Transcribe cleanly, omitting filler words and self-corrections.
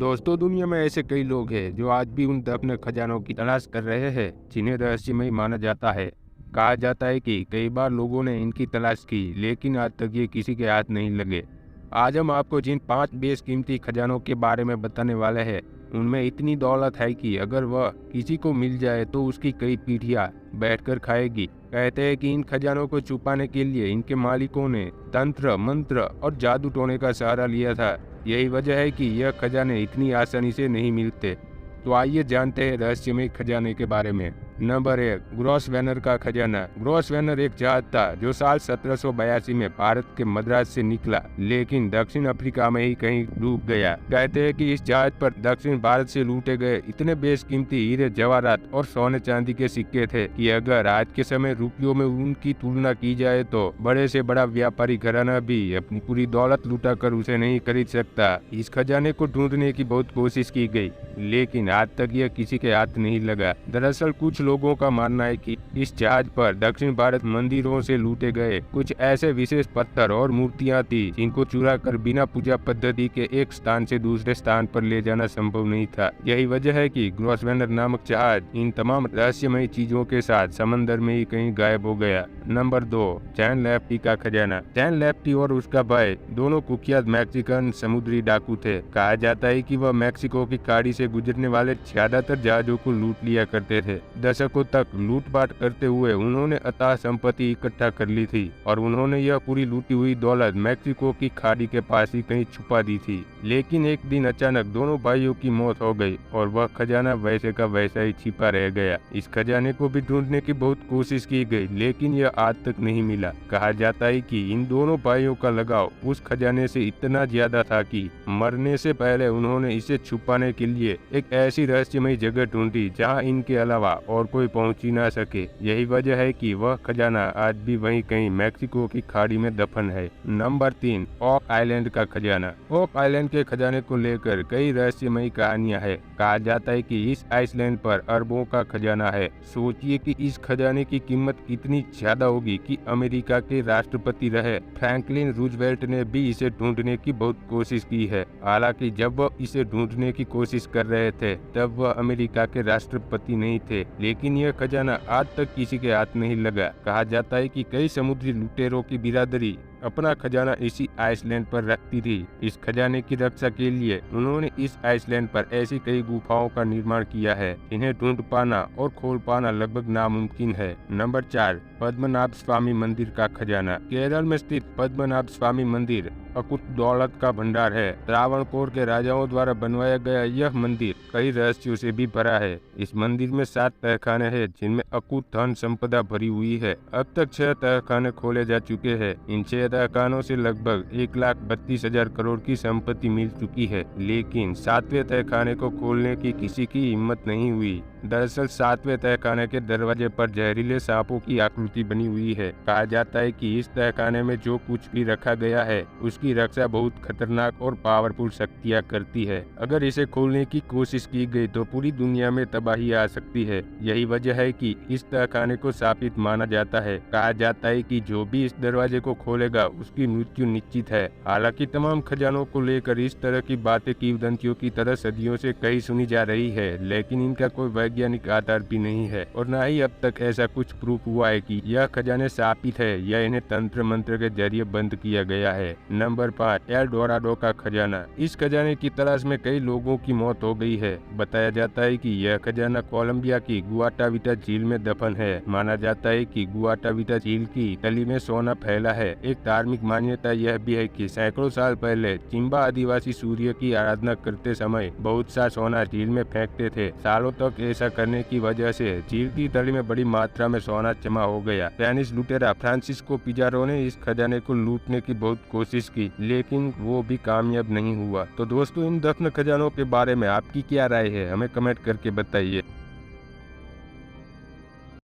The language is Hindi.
दोस्तों, दुनिया में ऐसे कई लोग हैं जो आज भी उन दफन खजानों की तलाश कर रहे हैं जिन्हें रहस्यमय माना जाता है। कहा जाता है कि कई बार लोगों ने इनकी तलाश की, लेकिन आज तक ये किसी के हाथ नहीं लगे। आज हम आपको जिन 5 बेशकीमती खजानों के बारे में बताने वाले हैं, उनमें इतनी दौलत है कि अगर वह किसी को मिल जाए तो उसकी कई पीढ़ियां बैठकर खाएगी। कहते हैं कि इन खजानों को छुपाने के लिए इनके मालिकों ने तंत्र, मंत्र और जादू टोने का सहारा लिया था। यही वजह है कि यह खजाने इतनी आसानी से नहीं मिलते। तो आइए जानते हैं रहस्यमय खजाने के बारे में। नंबर 1, ग्रोसवेनर का खजाना। ग्रोसवेनर एक जहाज था जो साल 1782 में भारत के मद्रास से निकला, लेकिन दक्षिण अफ्रीका में ही कहीं डूब गया। कहते हैं कि इस जहाज पर दक्षिण भारत से लूटे गए इतने बेशकीमती हीरे, जवाहरात और सोने चांदी के सिक्के थे कि अगर आज के समय रुपयों में उनकी तुलना की जाए तो बड़े से बड़ा व्यापारी घराना भी अपनी पूरी दौलत लुटा कर उसे नहीं खरीद सकता। इस खजाने को ढूंढने की बहुत कोशिश की गई, लेकिन आज तक यह किसी के हाथ नहीं लगा। दरअसल कुछ लोगों का मानना है कि इस जहाज पर दक्षिण भारत मंदिरों से लूटे गए कुछ ऐसे विशेष पत्थर और मूर्तियां थी जिनको चुरा कर बिना पूजा पद्धति के एक स्थान से दूसरे स्थान पर ले जाना संभव नहीं था। यही वजह है कि ग्रोसवेनर नामक जहाज इन तमाम रहस्यमय चीजों के साथ समंदर में ही कहीं गायब हो गया। नंबर 2, जैन लेफ्टी का खजाना। जैन लेफ्टी और उसका भाई दोनों कुख्यात मैक्सिकन समुद्री डाकू थे। कहा जाता है कि वह मैक्सिको की खाड़ी से गुजरने वाले ज्यादातर जहाजों को लूट लिया करते थे। दशकों तक लूटपाट करते हुए उन्होंने अथाह संपत्ति इकट्ठा कर ली थी और उन्होंने यह पूरी लूटी हुई दौलत मैक्सिको की खाड़ी के पास ही कहीं छुपा दी थी। लेकिन एक दिन अचानक दोनों भाइयों की मौत हो गई और वह खजाना वैसे का वैसा ही छिपा रह गया। इस खजाने को भी ढूंढने की बहुत कोशिश की गई, लेकिन यह आज तक नहीं मिला। कहा जाता है कि इन दोनों भाइयों का लगाव उस खजाने से इतना ज्यादा था कि मरने से पहले उन्होंने इसे छुपाने के लिए एक ऐसी रहस्यमय जगह ढूंढी जहां इनके अलावा और कोई पहुंच ही ना सके। यही वजह है कि वह खजाना आज भी वहीं कहीं मैक्सिको की खाड़ी में दफन है। नंबर 3, ओक आइलैंड का खजाना। ओक आइलैंड के खजाने को लेकर कई रहस्यमय कहानियां हैं। कहा जाता है कि इस आइसलैंड पर अरबों का खजाना है। सोचिए कि इस खजाने की कीमत कितनी ज्यादा होगी कि अमेरिका के राष्ट्रपति रहे फ्रैंकलिन रूजवेल्ट ने भी इसे ढूंढने की बहुत कोशिश की है। हालांकि जब वह इसे ढूंढने की कोशिश कर रहे थे तब वह अमेरिका के राष्ट्रपति नहीं थे, लेकिन यह खजाना आज तक किसी के हाथ नहीं लगा। कहा जाता है कि कई समुद्री लुटेरों की बिरादरी अपना खजाना इसी आइसलैंड पर रखती थी। इस खजाने की रक्षा के लिए उन्होंने इस आइसलैंड पर ऐसी कई गुफाओं का निर्माण किया है जिन्हें ढूंढ पाना और खोल पाना लगभग नामुमकिन है। नंबर 4, पद्मनाभ स्वामी मंदिर का खजाना। केरल में स्थित पद्मनाभ स्वामी मंदिर अकुत दौलत का भंडार है। त्रावणकोर के राजाओं द्वारा बनवाया गया यह मंदिर कई रहस्यों से भी भरा है। इस मंदिर में 7 तहखाने हैं जिनमें अकुत धन संपदा भरी हुई है। अब तक 6 तहखाने खोले जा चुके हैं। इन 6 तहखानों से लगभग 1,32,000 करोड़ की संपत्ति मिल चुकी है, लेकिन 7वें तहखाने को खोलने की किसी की हिम्मत नहीं हुई। दरअसल 7वें तहखाने के दरवाजे पर जहरीले सांपों की आकृति बनी हुई है। कहा जाता है कि इस तहखाने में जो कुछ भी रखा गया है उसकी रक्षा बहुत खतरनाक और पावरफुल शक्तियां करती है। अगर इसे खोलने की कोशिश की गई तो पूरी दुनिया में तबाही आ सकती है। यही वजह है कि इस तहखाने को शापित माना जाता है। कहा जाता है कि जो भी इस दरवाजे को खोलेगा उसकी मृत्यु निश्चित है। हालांकि तमाम खजानों को लेकर इस तरह की बातें किंवदंतियों की तरह सदियों से कई सुनी जा रही है, लेकिन इनका कोई वैज्ञानिक आधार भी नहीं है और न ही अब तक ऐसा कुछ प्रूफ हुआ है कि यह खजाने शापित है या इन्हें तंत्र मंत्र के जरिए बंद किया गया है। नंबर 5, एल डोराडो का खजाना। इस खजाने की तलाश में कई लोगों की मौत हो गई है। बताया जाता है कि यह खजाना कोलंबिया की गुआटाविटा झील में दफन है। माना जाता है कि गुआटाविटा झील की तली में सोना फैला है। एक धार्मिक मान्यता यह भी है कि सैकड़ों साल पहले चिंबा आदिवासी सूर्य की आराधना करते समय बहुत सा सोना झील में फेंकते थे। सालों तक ऐसा करने की वजह से झील की तली में बड़ी मात्रा में सोना जमा हो गया। स्पेनिश लुटेरा फ्रांसिस्को पिजारो ने इस खजाने को लूटने की बहुत कोशिश की, लेकिन वो भी कामयाब नहीं हुआ। तो दोस्तों, इन दफन खजानों के बारे में आपकी क्या राय है, हमें कमेंट करके बताइए।